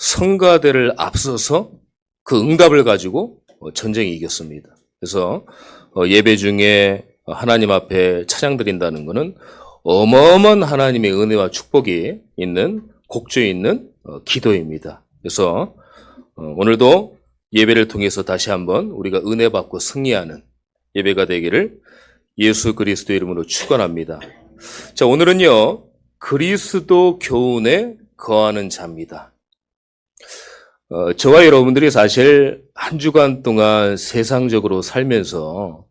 성가대를 앞서서 그 응답을 가지고 전쟁이 이겼습니다. 그래서 예배 중에 하나님 앞에 찬양 드린다는 것은 어마어마한 하나님의 은혜와 축복이 있는 곡조에 있는 기도입니다. 그래서 오늘도 예배를 통해서 다시 한번 우리가 은혜 받고 승리하는 예배가 되기를 예수 그리스도 이름으로 축원합니다. 자, 오늘은요 그리스도 교훈에 거하는 자입니다. 저와 여러분들이 사실 한 주간 동안 세상적으로 살면서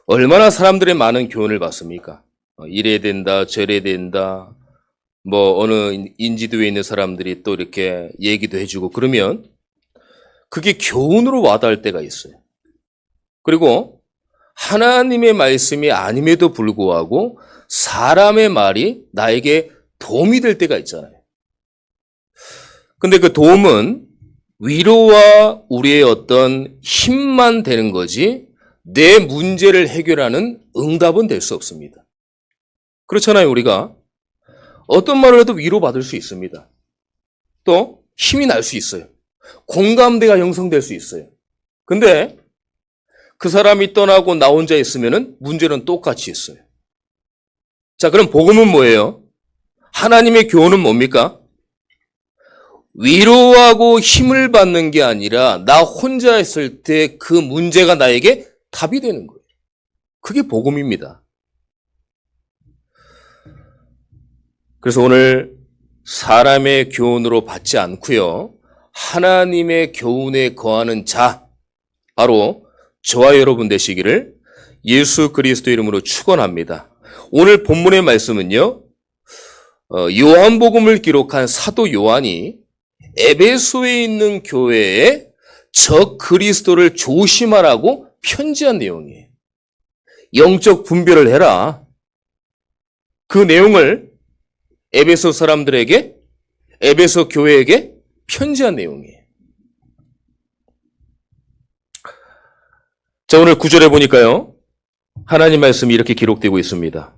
얼마나 사람들의 많은 교훈을 받습니까? 이래야 된다, 저래야 된다, 뭐 어느 인지도에 있는 사람들이 또 이렇게 얘기도 해주고 그러면 그게 교훈으로 와닿을 때가 있어요. 그리고 하나님의 말씀이 아님에도 불구하고 사람의 말이 나에게 도움이 될 때가 있잖아요. 근데 그 도움은 위로와 우리의 어떤 힘만 되는 거지 내 문제를 해결하는 응답은 될 수 없습니다. 그렇잖아요. 우리가 어떤 말을 해도 위로받을 수 있습니다. 또 힘이 날 수 있어요. 공감대가 형성될 수 있어요. 근데 그 사람이 떠나고 나 혼자 있으면 문제는 똑같이 있어요. 자, 그럼 복음은 뭐예요? 하나님의 교훈은 뭡니까? 위로하고 힘을 받는 게 아니라 나 혼자 있을 때 그 문제가 나에게 답이 되는 거예요. 그게 복음입니다. 그래서 오늘 사람의 교훈으로 받지 않고요. 하나님의 교훈에 거하는 자, 바로 저와 여러분 되시기를 예수 그리스도 이름으로 축원합니다. 오늘 본문의 말씀은요. 요한복음을 기록한 사도 요한이 에베소에 있는 교회에 저 그리스도를 조심하라고 편지한 내용이에요. 영적 분별을 해라. 그 내용을 에베소 사람들에게, 에베소 교회에게 편지한 내용이에요. 자, 오늘 9절에 보니까요. 하나님 말씀이 이렇게 기록되고 있습니다.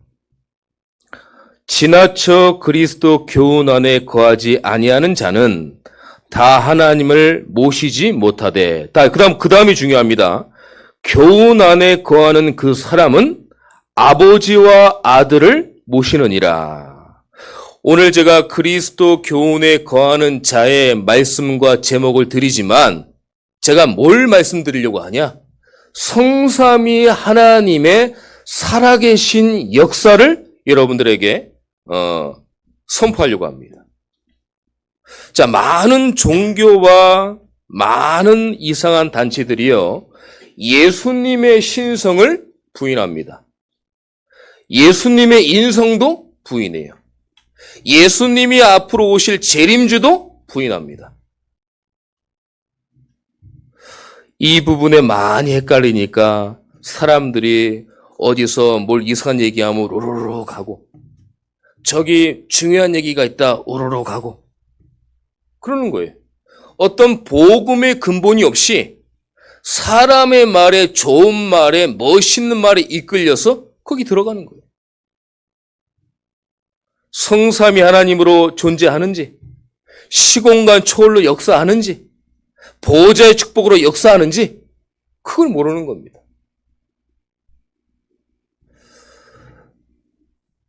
지나쳐 그리스도 교훈 안에 거하지 아니하는 자는 다 하나님을 모시지 못하되. 그 다음이 중요합니다. 교훈 안에 거하는 그 사람은 아버지와 아들을 모시느니라. 오늘 제가 그리스도 교훈에 거하는 자의 말씀과 제목을 드리지만 제가 뭘 말씀드리려고 하냐? 성삼위 하나님의 살아계신 역사를 여러분들에게 선포하려고 합니다. 자, 많은 종교와 많은 이상한 단체들이요, 예수님의 신성을 부인합니다. 예수님의 인성도 부인해요. 예수님이 앞으로 오실 재림주도 부인합니다. 이 부분에 많이 헷갈리니까 사람들이 어디서 뭘 이상한 얘기하면 오로로 가고, 저기 중요한 얘기가 있다 오로로 가고 그러는 거예요. 어떤 복음의 근본이 없이 사람의 말에, 좋은 말에, 멋있는 말에 이끌려서 거기 들어가는 거예요. 성삼위 하나님으로 존재하는지, 시공간 초월로 역사하는지, 보호자의 축복으로 역사하는지 그걸 모르는 겁니다.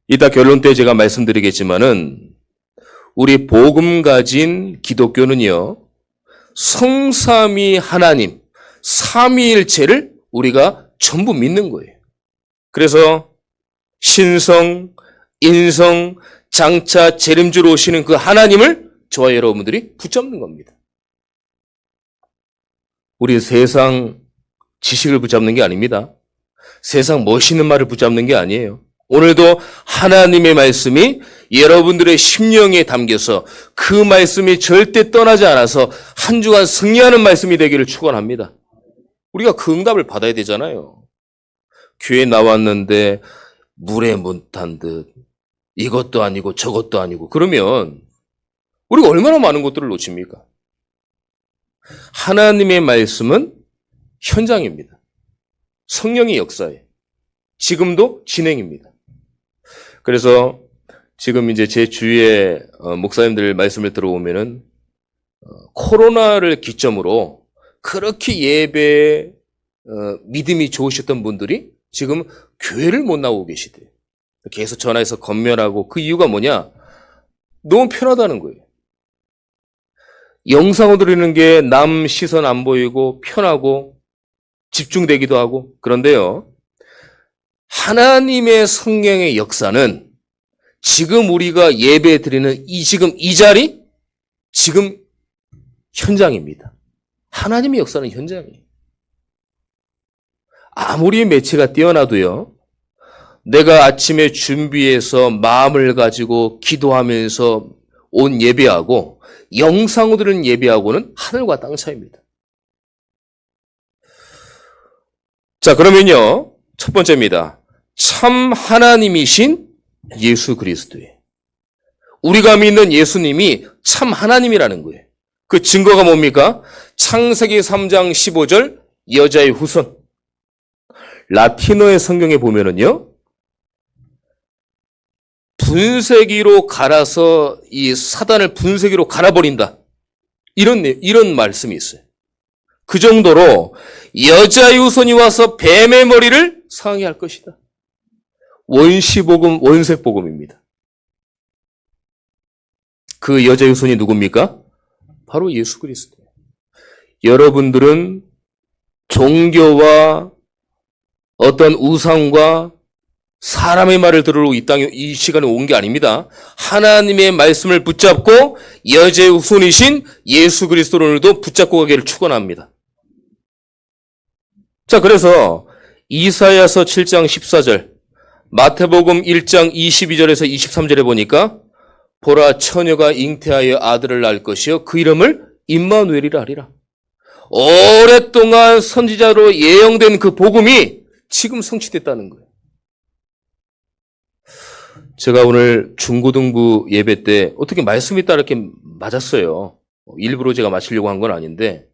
이따 결론 때 제가 말씀드리겠지만은 우리 복음 가진 기독교는요, 성삼위 하나님, 삼위일체를 우리가 전부 믿는 거예요. 그래서 신성, 인성, 장차 재림주로 오시는 그 하나님을 저와 여러분들이 붙잡는 겁니다. 우리 세상 지식을 붙잡는 게 아닙니다. 세상 멋있는 말을 붙잡는 게 아니에요. 오늘도 하나님의 말씀이 여러분들의 심령에 담겨서 그 말씀이 절대 떠나지 않아서 한 주간 승리하는 말씀이 되기를 축원합니다. 우리가 그 응답을 받아야 되잖아요. 교회 나왔는데 물에 못 탄 듯 이것도 아니고 저것도 아니고 그러면 우리가 얼마나 많은 것들을 놓칩니까? 하나님의 말씀은 현장입니다. 성령의 역사예요. 지금도 진행입니다. 그래서 지금 이제 제 주위에 목사님들 말씀을 들어보면은 코로나를 기점으로 그렇게 예배에 믿음이 좋으셨던 분들이 지금 교회를 못 나오고 계시대요. 계속 전화해서 건면하고, 그 이유가 뭐냐? 너무 편하다는 거예요. 영상을 드리는 게 남 시선 안 보이고 편하고 집중되기도 하고. 그런데요, 하나님의 성령의 역사는 지금 우리가 예배 드리는 지금 이 자리, 지금 현장입니다. 하나님의 역사는 현장이에요. 아무리 매체가 뛰어나도요, 내가 아침에 준비해서 마음을 가지고 기도하면서 온 예배하고 영상으로 드리는 예배하고는 하늘과 땅 차이입니다. 자, 그러면요, 첫 번째입니다. 참 하나님이신 예수 그리스도예요. 우리가 믿는 예수님이 참 하나님이라는 거예요. 그 증거가 뭡니까? 창세기 3장 15절 여자의 후손. 라틴어의 성경에 보면은요, 분쇄기로 갈아서 이 사단을 분쇄기로 갈아버린다. 이런 말씀이 있어요. 그 정도로 여자의 후손이 와서 뱀의 머리를 상하게 것이다. 원시복음, 원색복음입니다. 그 여자의 후손이 누굽니까? 바로 예수 그리스도. 여러분들은 종교와 어떤 우상과 사람의 말을 들으러 이 땅에 이 시간에 온 게 아닙니다. 하나님의 말씀을 붙잡고 여자의 후손이신 예수 그리스도를 오늘도 붙잡고 가기를 축원합니다. 자, 그래서 이사야서 7장 14절, 마태복음 1장 22절에서 23절에 보니까 보라 처녀가 잉태하여 아들을 낳을 것이요 그 이름을 임마누엘이라 하리라. 오랫동안 선지자로 예언된 그 복음이 지금 성취됐다는 거예요. 제가 오늘 중고등부 예배 때 어떻게 말씀이 따라 이렇게 맞았어요. 일부러 제가 맞추려고 한 건 아닌데,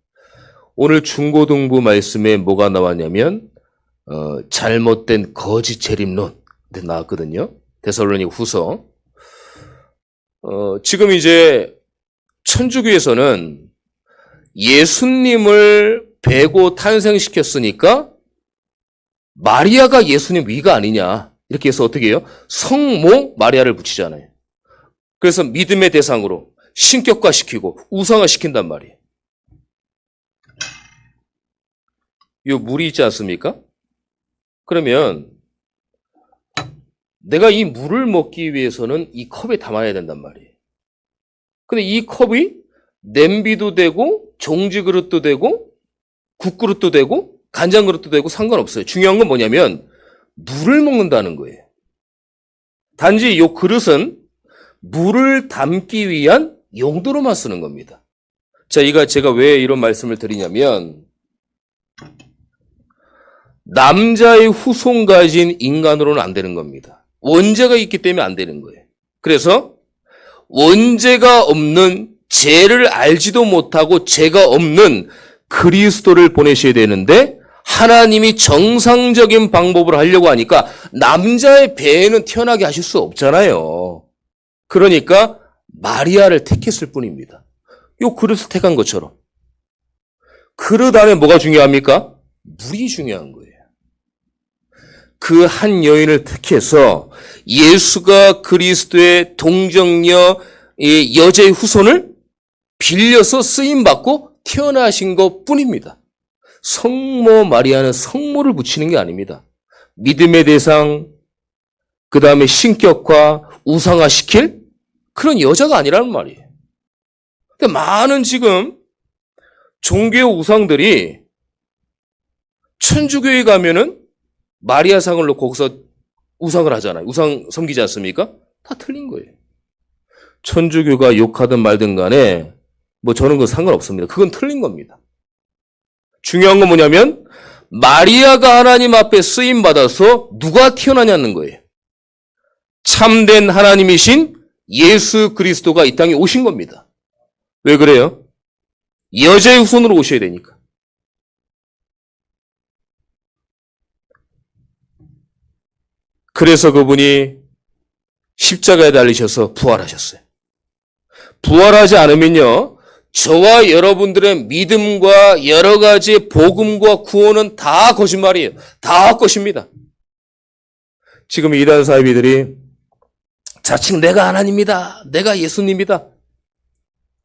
오늘 중고등부 말씀에 뭐가 나왔냐면 잘못된 거짓 재림론 나왔거든요. 데살로니가 후서. 지금 이제 천주교에서는 예수님을 배고 탄생시켰으니까 마리아가 예수님 위가 아니냐, 이렇게 해서 어떻게 해요? 성모 마리아를 붙이잖아요. 그래서 믿음의 대상으로 신격화시키고 우상화시킨단 말이에요. 요 물이 있지 않습니까? 그러면 내가 이 물을 먹기 위해서는 이 컵에 담아야 된단 말이에요. 근데 이 컵이 냄비도 되고 종지 그릇도 되고 국그릇도 되고 간장 그릇도 되고 상관없어요. 중요한 건 뭐냐면 물을 먹는다는 거예요. 단지 이 그릇은 물을 담기 위한 용도로만 쓰는 겁니다. 자, 제가 왜 이런 말씀을 드리냐면, 남자의 후손 가진 인간으로는 안 되는 겁니다. 원죄가 있기 때문에 안 되는 거예요. 그래서 원죄가 없는, 죄를 알지도 못하고 죄가 없는 그리스도를 보내셔야 되는데, 하나님이 정상적인 방법으로 하려고 하니까 남자의 배에는 태어나게 하실 수 없잖아요. 그러니까 마리아를 택했을 뿐입니다. 요 그릇을 택한 것처럼. 그릇 안에 뭐가 중요합니까? 물이 중요한 거예요. 그 한 여인을 택해서 예수가 그리스도의 동정녀 여자의 후손을 빌려서 쓰임받고 태어나신 것 뿐입니다. 성모 마리아는 성모를 붙이는 게 아닙니다. 믿음의 대상, 그 다음에 신격화, 우상화시킬 그런 여자가 아니라는 말이에요. 근데 많은 지금 종교 우상들이 천주교에 가면은 마리아상을 놓고 거기서 우상을 하잖아요. 우상 섬기지 않습니까? 다 틀린 거예요. 천주교가 욕하든 말든 간에 저는 그거 상관없습니다. 그건 틀린 겁니다. 중요한 건 뭐냐면 마리아가 하나님 앞에 쓰임받아서 누가 태어나냐는 거예요. 참된 하나님이신 예수 그리스도가 이 땅에 오신 겁니다. 왜 그래요? 여자의 후손으로 오셔야 되니까. 그래서 그분이 십자가에 달리셔서 부활하셨어요. 부활하지 않으면요, 저와 여러분들의 믿음과 여러 가지 복음과 구원은 다 거짓말이에요. 다 것입니다. 지금 이단 사이비들이 자칭 내가 하나님이다. 내가 예수님이다.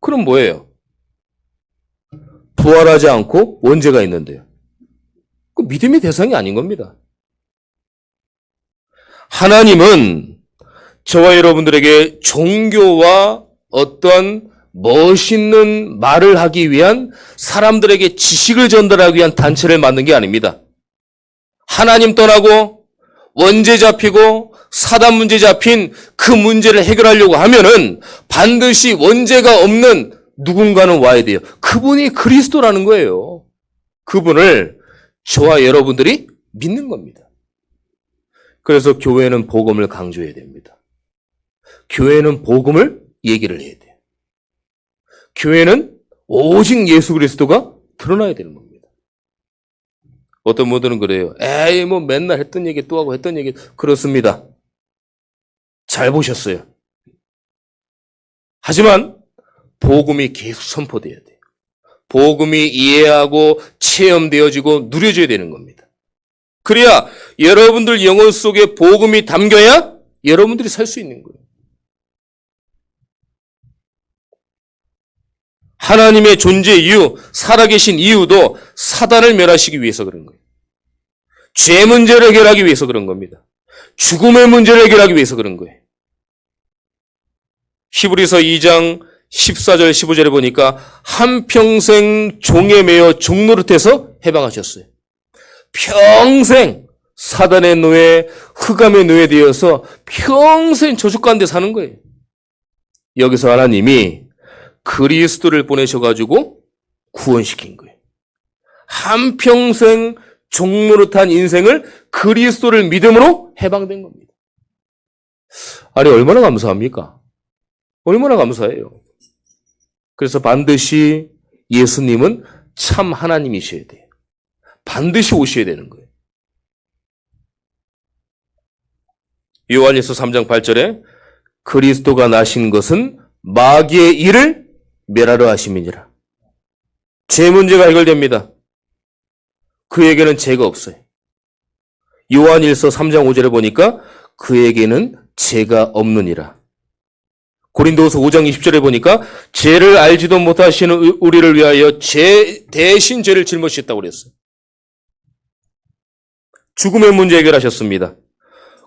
그럼 뭐예요? 부활하지 않고 원죄가 있는데요. 그 믿음의 대상이 아닌 겁니다. 하나님은 저와 여러분들에게 종교와 어떤 멋있는 말을 하기 위한, 사람들에게 지식을 전달하기 위한 단체를 만든 게 아닙니다. 하나님 떠나고 원죄 잡히고 사단 문제 잡힌 그 문제를 해결하려고 하면은 반드시 원죄가 없는 누군가는 와야 돼요. 그분이 그리스도라는 거예요. 그분을 저와 여러분들이 믿는 겁니다. 그래서 교회는 복음을 강조해야 됩니다. 교회는 복음을 얘기를 해야 돼요. 교회는 오직 예수 그리스도가 드러나야 되는 겁니다. 어떤 분들은 그래요. 에이, 뭐 맨날 했던 얘기 또 하고 했던 얘기. 그렇습니다. 잘 보셨어요. 하지만 복음이 계속 선포돼야 돼요. 복음이 이해하고 체험되어지고 누려져야 되는 겁니다. 그래야 여러분들 영혼 속에 복음이 담겨야 여러분들이 살 수 있는 거예요. 하나님의 존재 이유, 살아계신 이유도 사단을 멸하시기 위해서 그런 거예요. 죄 문제를 해결하기 위해서 그런 겁니다. 죽음의 문제를 해결하기 위해서 그런 거예요. 히브리서 2장 14절 15절에 보니까 한평생 종에 매여 종노릇해서 해방하셨어요. 평생 사단의 노예, 흑암의 노예 되어서 평생 저주 가운데 사는 거예요. 여기서 하나님이 그리스도를 보내셔가지고 구원시킨 거예요. 한평생 종노릇한 인생을 그리스도를 믿음으로 해방된 겁니다. 아니, 얼마나 감사합니까? 얼마나 감사해요. 그래서 반드시 예수님은 참 하나님이셔야 돼요. 반드시 오셔야 되는 거예요. 요한일서 3장 8절에 그리스도가 나신 것은 마귀의 일을 멸하려 하심이니라. 죄 문제가 해결됩니다. 그에게는 죄가 없어요. 요한일서 3장 5절에 보니까 그에게는 죄가 없느니라. 고린도후서 5장 20절에 보니까 죄를 알지도 못하시는 우리를 위하여 대신 죄를 짊어지셨다고 그랬어요. 죽음의 문제 해결하셨습니다.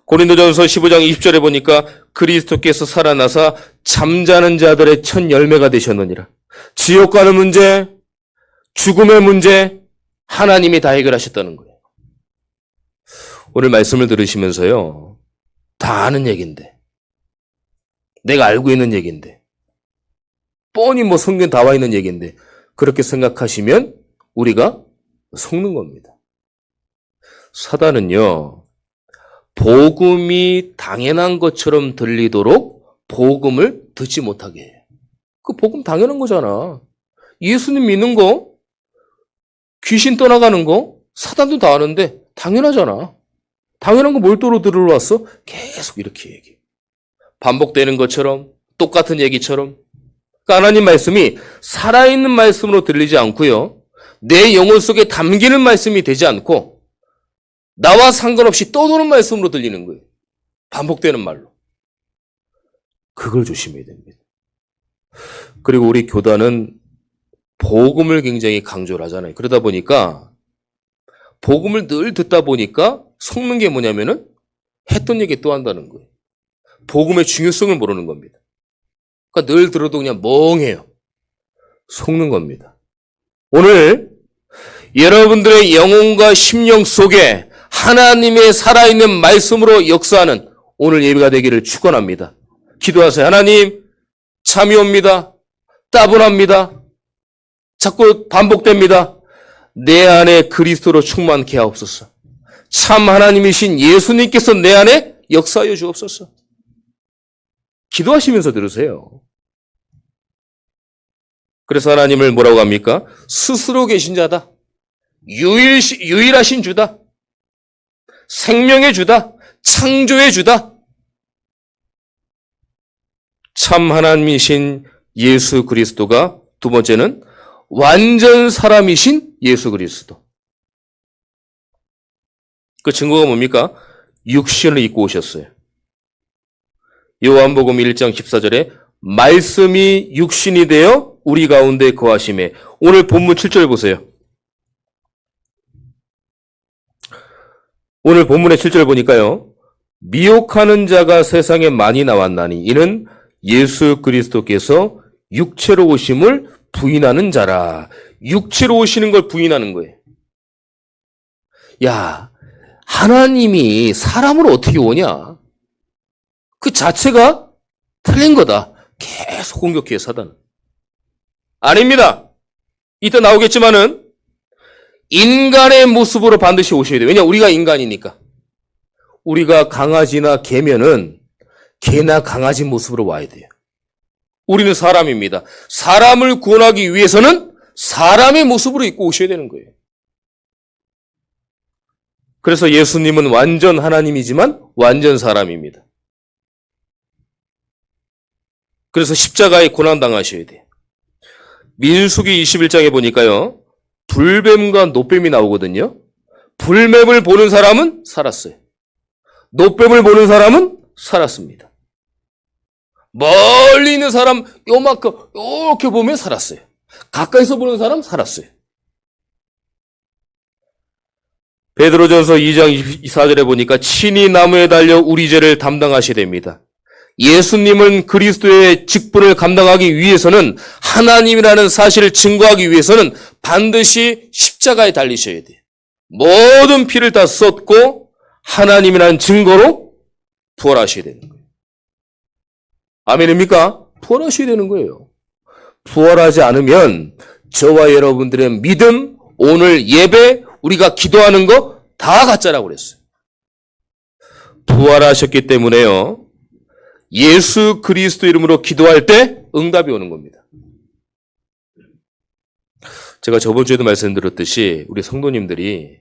고린도전서 15장 20절에 보니까 그리스도께서 살아나사 잠자는 자들의 첫 열매가 되셨느니라. 지옥 가는 문제, 죽음의 문제 하나님이 다 해결하셨다는 거예요. 오늘 말씀을 들으시면서요, 다 아는 얘기인데, 내가 알고 있는 얘기인데, 뻔히 뭐 성경 다 와 있는 얘기인데 그렇게 생각하시면 우리가 속는 겁니다. 사단은요, 복음이 당연한 것처럼 들리도록 복음을 듣지 못하게 해요. 그 복음 당연한 거잖아. 예수님 믿는 거, 귀신 떠나가는 거, 사단도 다 아는데 당연하잖아. 당연한 거 몰도로 들어왔어? 계속 이렇게 얘기해. 반복되는 것처럼, 똑같은 얘기처럼. 그러니까 하나님 말씀이 살아있는 말씀으로 들리지 않고요, 내 영혼 속에 담기는 말씀이 되지 않고 나와 상관없이 떠도는 말씀으로 들리는 거예요. 반복되는 말로. 그걸 조심해야 됩니다. 그리고 우리 교단은 복음을 굉장히 강조를 하잖아요. 그러다 보니까 복음을 늘 듣다 보니까 속는 게 뭐냐면은 했던 얘기 또 한다는 거예요. 복음의 중요성을 모르는 겁니다. 그러니까 늘 들어도 그냥 멍해요. 속는 겁니다. 오늘 여러분들의 영혼과 심령 속에 하나님의 살아있는 말씀으로 역사하는 오늘 예배가 되기를 축원합니다. 기도하세요. 하나님, 잠이 옵니다. 따분합니다. 자꾸 반복됩니다. 내 안에 그리스도로 충만케 하옵소서. 참 하나님이신 예수님께서 내 안에 역사하여 주옵소서. 기도하시면서 들으세요. 그래서 하나님을 뭐라고 합니까? 스스로 계신 자다. 유일하신 주다. 생명의 주다. 창조의 주다. 참 하나님이신 예수 그리스도가 두 번째는 완전 사람이신 예수 그리스도. 그 증거가 뭡니까? 육신을 입고 오셨어요. 요한복음 1장 14절에 말씀이 육신이 되어 우리 가운데 거하심에. 오늘 본문 7절 보세요. 오늘 본문의 7절 보니까요. 미혹하는 자가 세상에 많이 나왔나니 이는 예수 그리스도께서 육체로 오심을 부인하는 자라. 육체로 오시는 걸 부인하는 거예요. 야, 하나님이 사람으로 어떻게 오냐? 그 자체가 틀린 거다. 계속 공격해요, 사단은. 아닙니다. 이따 나오겠지만은 인간의 모습으로 반드시 오셔야 돼요. 왜냐, 우리가 인간이니까. 우리가 강아지나 개면은 개나 강아지 모습으로 와야 돼요. 우리는 사람입니다. 사람을 구원하기 위해서는 사람의 모습으로 입고 오셔야 되는 거예요. 그래서 예수님은 완전 하나님이지만 완전 사람입니다. 그래서 십자가에 고난당하셔야 돼요. 민수기 21장에 보니까요. 불뱀과 노뱀이 나오거든요. 불뱀을 보는 사람은 살았어요. 노뱀을 보는 사람은 살았습니다. 멀리 있는 사람 요만큼 이렇게 보면 살았어요. 가까이서 보는 사람 살았어요. 베드로전서 2장 24절에 보니까 친히 나무에 달려 우리 죄를 담당하셔야 됩니다. 예수님은 그리스도의 직분을 감당하기 위해서는 하나님이라는 사실을 증거하기 위해서는 반드시 십자가에 달리셔야 돼요. 모든 피를 다 쏟고 하나님이라는 증거로 부활하셔야 되는 거예요. 아멘입니까? 부활하셔야 되는 거예요. 부활하지 않으면 저와 여러분들의 믿음, 오늘 예배, 우리가 기도하는 거 다 가짜라고 그랬어요. 부활하셨기 때문에요. 예수 그리스도 이름으로 기도할 때 응답이 오는 겁니다. 제가 저번 주에도 말씀드렸듯이 우리 성도님들이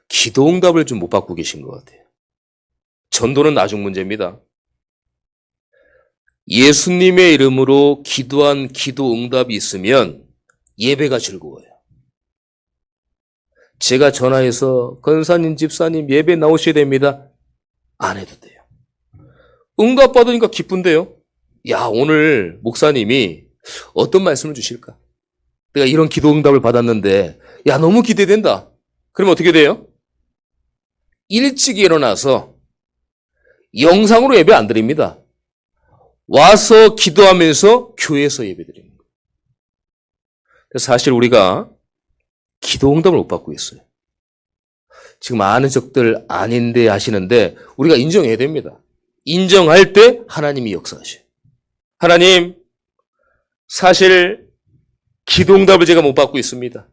기도 응답을 좀 못 받고 계신 것 같아요. 전도는 나중 문제입니다. 예수님의 이름으로 기도한 기도 응답이 있으면 예배가 즐거워요. 제가 전화해서 권사님, 집사님 예배 나오셔야 됩니다. 안 해도 돼요. 응답 받으니까 기쁜데요. 야, 오늘 목사님이 어떤 말씀을 주실까? 내가 이런 기도 응답을 받았는데 야, 너무 기대된다. 그러면 어떻게 돼요? 일찍 일어나서 영상으로 예배 안 드립니다. 와서 기도하면서 교회에서 예배 드리는 거예요. 사실 우리가 기도 응답을 못 받고 있어요. 지금 아는 적들 아닌데 하시는데 우리가 인정해야 됩니다. 인정할 때 하나님이 역사하셔요. 하나님, 사실 기도 응답을 제가 못 받고 있습니다.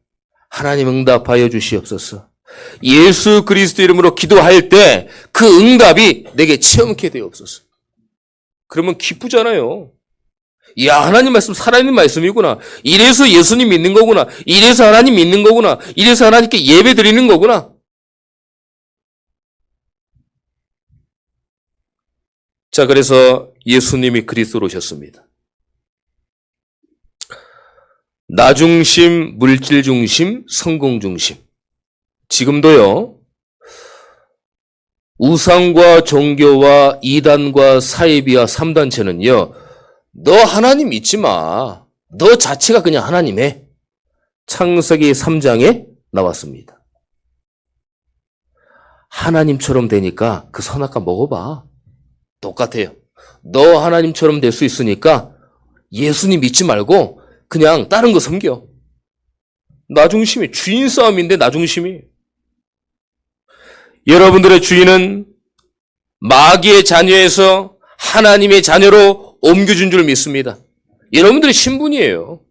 하나님 응답하여 주시옵소서. 예수 그리스도 이름으로 기도할 때 그 응답이 내게 체험케 되옵소서. 그러면 기쁘잖아요. 야, 하나님 말씀 살아있는 말씀이구나. 이래서 예수님 믿는 거구나. 이래서 하나님 믿는 거구나. 이래서 하나님께 예배 드리는 거구나. 자, 그래서 예수님이 그리스도로 오셨습니다. 나 중심, 물질 중심, 성공 중심. 지금도요, 우상과 종교와 이단과 사이비와 3단체는요, 너 하나님 믿지 마. 너 자체가 그냥 하나님해. 창세기 3장에 나왔습니다. 하나님처럼 되니까 그 선악과 먹어봐. 똑같아요. 너 하나님처럼 될 수 있으니까 예수님 믿지 말고 그냥 다른 거 섬겨. 나 중심이 주인 싸움인데 나 중심이. 여러분들의 주인은 마귀의 자녀에서 하나님의 자녀로 옮겨준 줄 믿습니다. 여러분들의 신분이에요.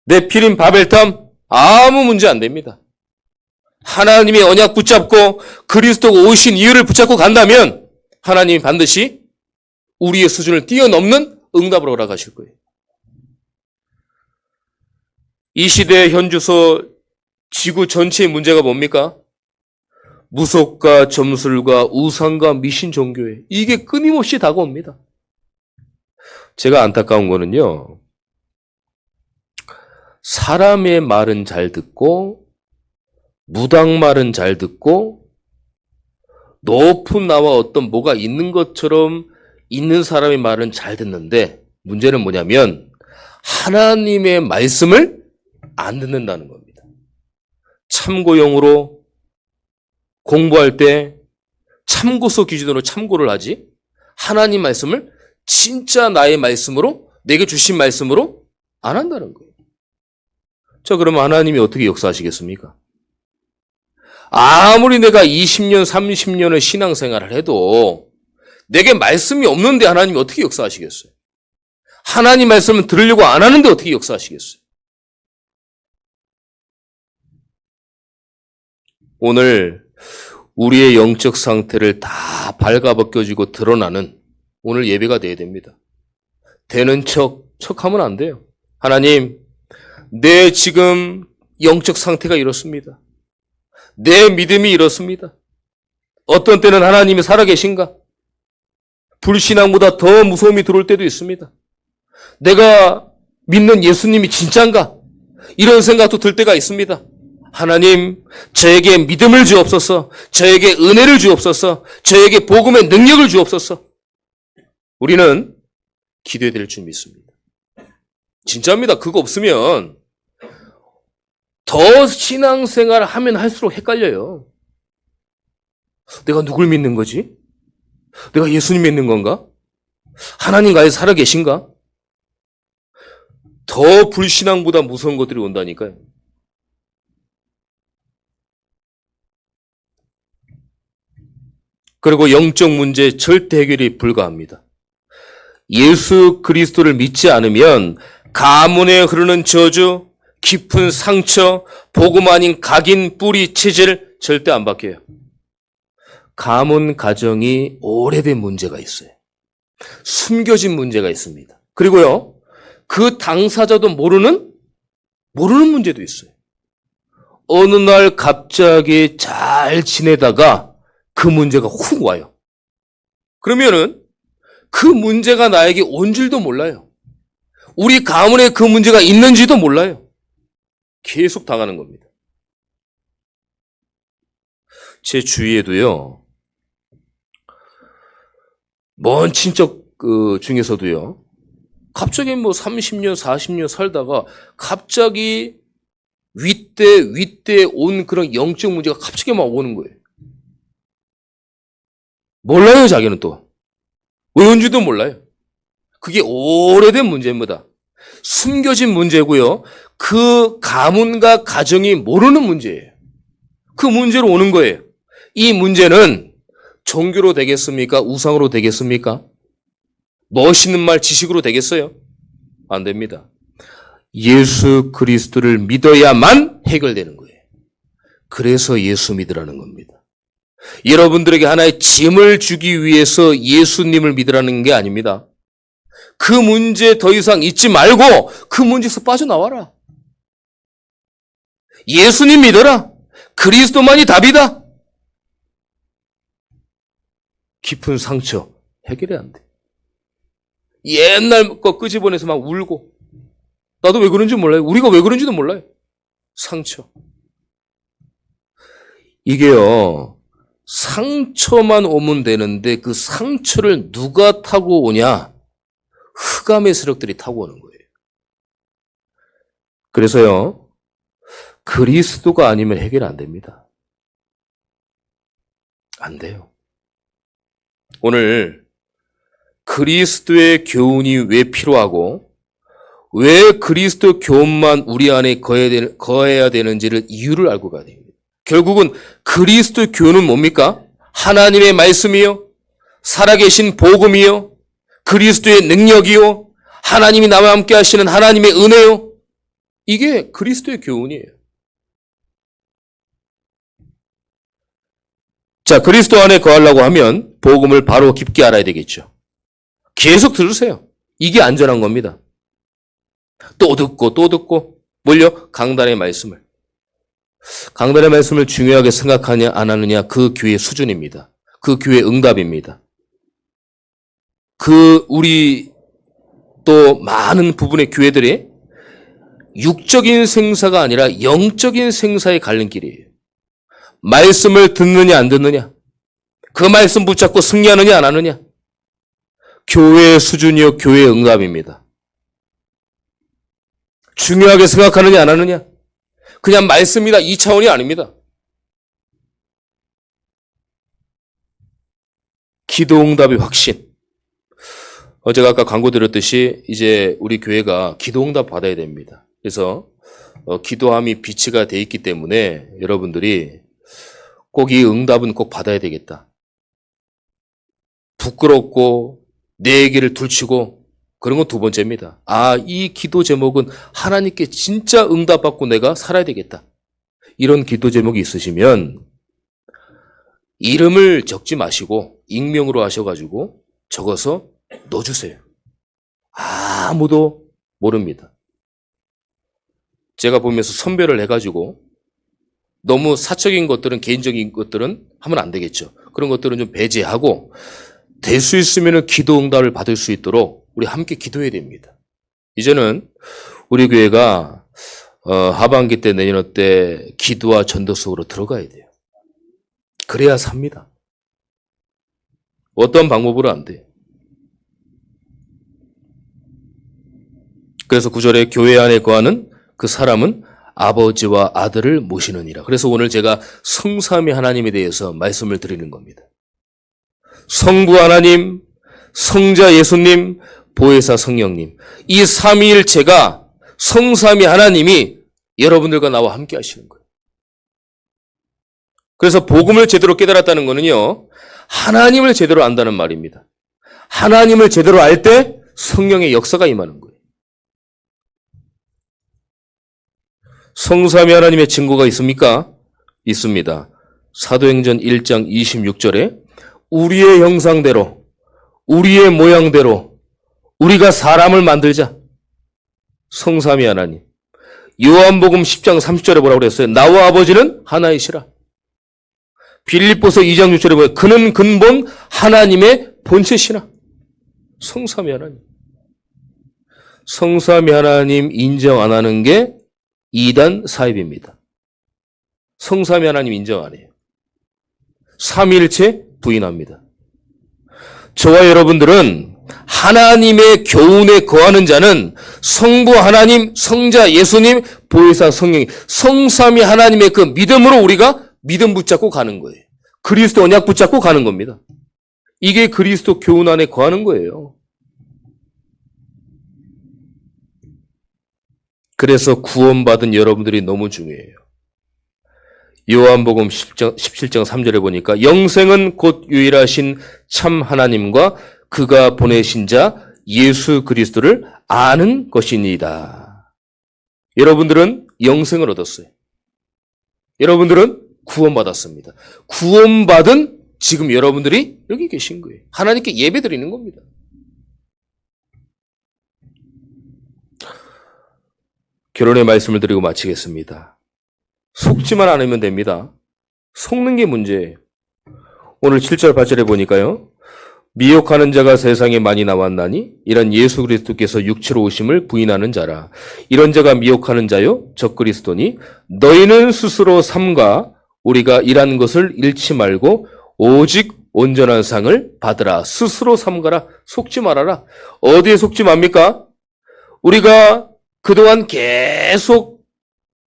네피림 바벨탑 아무 문제 안 됩니다. 하나님의 언약 붙잡고 그리스도가 오신 이유를 붙잡고 간다면 하나님이 반드시 우리의 수준을 뛰어넘는 응답을 허락하실 거예요. 이 시대의 현주소 지구 전체의 문제가 뭡니까? 무속과 점술과 우상과 미신 종교에 이게 끊임없이 다가옵니다. 제가 안타까운 거는요. 사람의 말은 잘 듣고 무당 말은 잘 듣고 높은 나와 어떤 뭐가 있는 것처럼 있는 사람의 말은 잘 듣는데 문제는 뭐냐면 하나님의 말씀을 안 듣는다는 겁니다. 참고용으로 공부할 때 참고서 기준으로 참고를 하지 하나님 말씀을 진짜 나의 말씀으로 내게 주신 말씀으로 안 한다는 거예요. 자, 그러면 하나님이 어떻게 역사하시겠습니까? 아무리 내가 20년, 30년을 신앙생활을 해도 내게 말씀이 없는데 하나님이 어떻게 역사하시겠어요? 하나님 말씀을 들으려고 안 하는데 어떻게 역사하시겠어요? 오늘 우리의 영적 상태를 다 발가벗겨지고 드러나는 오늘 예배가 돼야 됩니다. 되는 척하면 안 돼요. 하나님, 내 지금 영적 상태가 이렇습니다. 내 믿음이 이렇습니다. 어떤 때는 하나님이 살아계신가? 불신앙보다 더 무서움이 들어올 때도 있습니다. 내가 믿는 예수님이 진짠가? 이런 생각도 들 때가 있습니다. 하나님, 저에게 믿음을 주옵소서, 저에게 은혜를 주옵소서, 저에게 복음의 능력을 주옵소서. 우리는 기도해야 될 줄 믿습니다. 진짜입니다. 그거 없으면 더 신앙생활 하면 할수록 헷갈려요. 내가 누굴 믿는 거지? 내가 예수님 믿는 건가? 하나님과의 살아계신가? 더 불신앙보다 무서운 것들이 온다니까요. 그리고 영적 문제 절대 해결이 불가합니다. 예수 그리스도를 믿지 않으면 가문에 흐르는 저주, 깊은 상처, 복음 아닌 각인, 뿌리, 체질 절대 안 바뀌어요. 가문 가정이 오래된 문제가 있어요. 숨겨진 문제가 있습니다. 그리고요, 그 당사자도 모르는 문제도 있어요. 어느 날 갑자기 잘 지내다가 그 문제가 훅 와요. 그러면은 그 문제가 나에게 온 줄도 몰라요. 우리 가문에 그 문제가 있는지도 몰라요. 계속 당하는 겁니다. 제 주위에도요, 먼 친척 중에서도요, 갑자기 30년, 40년 살다가 갑자기 윗대 온 그런 영적 문제가 갑자기 막 오는 거예요. 몰라요, 자기는 또. 왜 온지도 몰라요. 그게 오래된 문제입니다. 숨겨진 문제고요. 그 가문과 가정이 모르는 문제예요. 그 문제로 오는 거예요. 이 문제는 종교로 되겠습니까? 우상으로 되겠습니까? 멋있는 말 지식으로 되겠어요? 안 됩니다. 예수 그리스도를 믿어야만 해결되는 거예요. 그래서 예수 믿으라는 겁니다. 여러분들에게 하나의 짐을 주기 위해서 예수님을 믿으라는 게 아닙니다. 그 문제 더 이상 잊지 말고 그 문제에서 빠져나와라. 예수님 믿어라. 그리스도만이 답이다. 깊은 상처 해결이 안 돼. 옛날 거 끄집어내서 막 울고 나도 왜 그런지 몰라요. 우리가 왜 그런지도 몰라요. 상처. 이게요. 상처만 오면 되는데 그 상처를 누가 타고 오냐? 흑암의 세력들이 타고 오는 거예요. 그래서요. 그리스도가 아니면 해결 안 됩니다. 안 돼요. 오늘 그리스도의 교훈이 왜 필요하고 왜 그리스도 교훈만 우리 안에 거해야 되는지를 이유를 알고 가야 됩니다. 결국은 그리스도 교훈은 뭡니까? 하나님의 말씀이요, 살아계신 복음이요, 그리스도의 능력이요, 하나님이 나와 함께 하시는 하나님의 은혜요. 이게 그리스도의 교훈이에요. 자, 그리스도 안에 거하려고 하면 복음을 바로 깊게 알아야 되겠죠. 계속 들으세요. 이게 안전한 겁니다. 또 듣고 뭘요? 강단의 말씀을. 강단의 말씀을 중요하게 생각하냐 안 하느냐 그 교회의 수준입니다. 그 교회의 응답입니다. 우리 또 많은 부분의 교회들이 육적인 생사가 아니라 영적인 생사의 갈림길이에요. 말씀을 듣느냐 안 듣느냐, 그 말씀 붙잡고 승리하느냐 안 하느냐, 교회의 수준이요 교회의 응답입니다. 중요하게 생각하느냐 안 하느냐, 그냥 말씀이다 이 차원이 아닙니다. 기도 응답의 확신. 제가 아까 광고 드렸듯이 이제 우리 교회가 기도 응답 받아야 됩니다. 그래서 기도함이 비치가 돼 있기 때문에 여러분들이 꼭 이 응답은 꼭 받아야 되겠다. 부끄럽고 내 얘기를 둘치고 그런 건 두 번째입니다. 이 기도 제목은 하나님께 진짜 응답받고 내가 살아야 되겠다. 이런 기도 제목이 있으시면 이름을 적지 마시고 익명으로 하셔가지고 적어서 넣어주세요. 아무도 모릅니다. 제가 보면서 선별을 해가지고 너무 사적인 것들은, 개인적인 것들은 하면 안 되겠죠. 그런 것들은 좀 배제하고 될 수 있으면 기도 응답을 받을 수 있도록 우리 함께 기도해야 됩니다. 이제는 우리 교회가 하반기 때 내년 때 기도와 전도 속으로 들어가야 돼요. 그래야 삽니다. 어떤 방법으로 안 돼요. 그래서 9절에 교회 안에 거하는 그 사람은 아버지와 아들을 모시느니라. 그래서 오늘 제가 성삼위 하나님에 대해서 말씀을 드리는 겁니다. 성부 하나님, 성자 예수님, 보혜사 성령님, 이 삼위일체가 성삼위 하나님이 여러분들과 나와 함께 하시는 거예요. 그래서 복음을 제대로 깨달았다는 거는요, 하나님을 제대로 안다는 말입니다. 하나님을 제대로 알 때 성령의 역사가 임하는 거예요. 성삼위 하나님의 증거가 있습니까? 있습니다. 사도행전 1장 26절에 우리의 형상대로, 우리의 모양대로 우리가 사람을 만들자. 성삼위 하나님. 요한복음 10장 30절에 뭐라고 그랬어요? 나와 아버지는 하나이시라. 빌립보서 2장 6절에 보면 그는 근본 하나님의 본체시나. 성삼위 하나님. 성삼위 하나님 인정 안 하는 게 이단 사입입니다. 성삼위 하나님 인정 안 해요. 삼위일체 부인합니다. 저와 여러분들은 하나님의 교훈에 거하는 자는 성부 하나님, 성자 예수님, 보혜사 성령이 성삼위 하나님의 그 믿음으로 우리가 믿음 붙잡고 가는 거예요. 그리스도 언약 붙잡고 가는 겁니다. 이게 그리스도 교훈 안에 거하는 거예요. 그래서 구원받은 여러분들이 너무 중요해요. 요한복음 17장 3절에 보니까 영생은 곧 유일하신 참 하나님과 그가 보내신 자 예수 그리스도를 아는 것이니이다. 여러분들은 영생을 얻었어요. 여러분들은 구원받았습니다. 구원받은 지금 여러분들이 여기 계신 거예요. 하나님께 예배 드리는 겁니다. 결론의 말씀을 드리고 마치겠습니다. 속지만 않으면 됩니다. 속는 게 문제예요. 오늘 7절 8절에 보니까요. 미혹하는 자가 세상에 많이 나왔나니 이런 예수 그리스도께서 육체로 오심을 부인하는 자라. 이런 자가 미혹하는 자요 적 그리스도니 너희는 스스로 삼가 우리가 일한 것을 잃지 말고 오직 온전한 상을 받으라. 스스로 삼가라. 속지 말아라. 어디에 속지 맙니까? 우리가 그동안 계속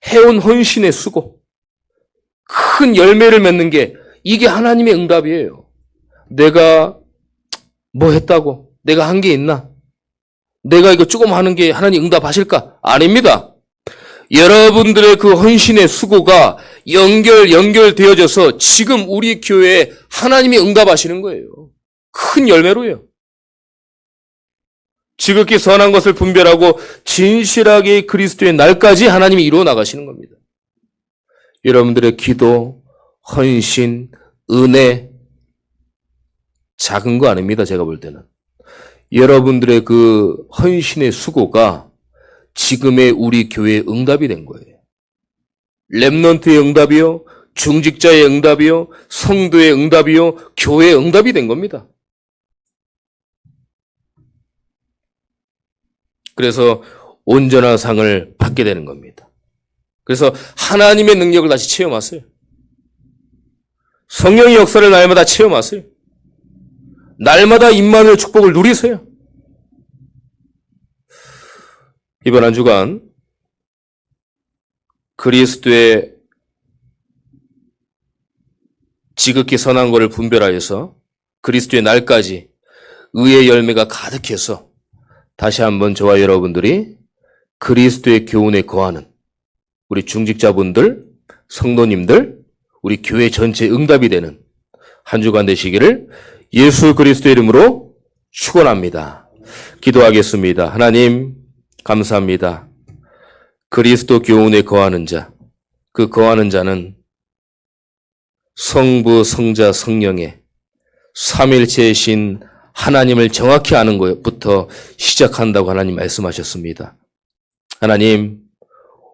해온 헌신의 수고, 큰 열매를 맺는 게 이게 하나님의 응답이에요. 내가 뭐 했다고? 내가 한 게 있나? 내가 이거 조금 하는 게 하나님 응답하실까? 아닙니다. 여러분들의 그 헌신의 수고가 연결되어져서 지금 우리 교회에 하나님이 응답하시는 거예요. 큰 열매로요. 지극히 선한 것을 분별하고 진실하게 그리스도의 날까지 하나님이 이루어 나가시는 겁니다. 여러분들의 기도, 헌신, 은혜 작은 거 아닙니다. 제가 볼 때는. 여러분들의 그 헌신의 수고가 지금의 우리 교회의 응답이 된 거예요. 렘넌트의 응답이요, 중직자의 응답이요, 성도의 응답이요, 교회의 응답이 된 겁니다. 그래서 온전한 상을 받게 되는 겁니다. 그래서 하나님의 능력을 다시 체험하세요. 성령의 역사를 날마다 체험하세요. 날마다 임마누엘 축복을 누리세요. 이번 한 주간 그리스도의 지극히 선한 것을 분별하여서 그리스도의 날까지 의의 열매가 가득해서 다시 한번 저와 여러분들이 그리스도의 교훈에 거하는 우리 중직자분들, 성도님들, 우리 교회 전체 응답이 되는 한 주간 되시기를 예수 그리스도의 이름으로 축원합니다. 기도하겠습니다. 하나님 감사합니다. 그리스도 교훈에 거하는 자, 그 거하는 자는 성부, 성자, 성령의 삼일체의 신 하나님을 정확히 아는 것부터 시작한다고 하나님 말씀하셨습니다. 하나님,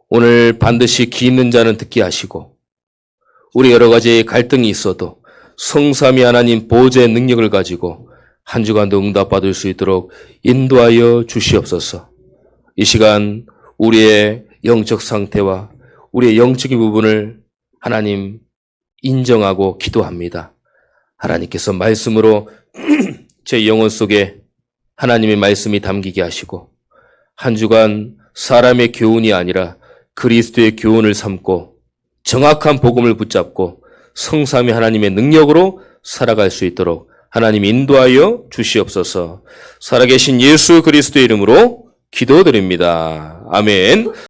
오늘 반드시 귀 있는 자는 듣게 하시고 우리 여러 가지 갈등이 있어도 성삼위 하나님 보호자의 능력을 가지고 한 주간도 응답받을 수 있도록 인도하여 주시옵소서. 이 시간 우리의 영적 상태와 우리의 영적인 부분을 하나님 인정하고 기도합니다. 하나님께서 말씀으로 제 영혼 속에 하나님의 말씀이 담기게 하시고 한 주간 사람의 교훈이 아니라 그리스도의 교훈을 삼고 정확한 복음을 붙잡고 성삼위 하나님의 능력으로 살아갈 수 있도록 하나님 인도하여 주시옵소서. 살아계신 예수 그리스도의 이름으로 기도드립니다. 아멘.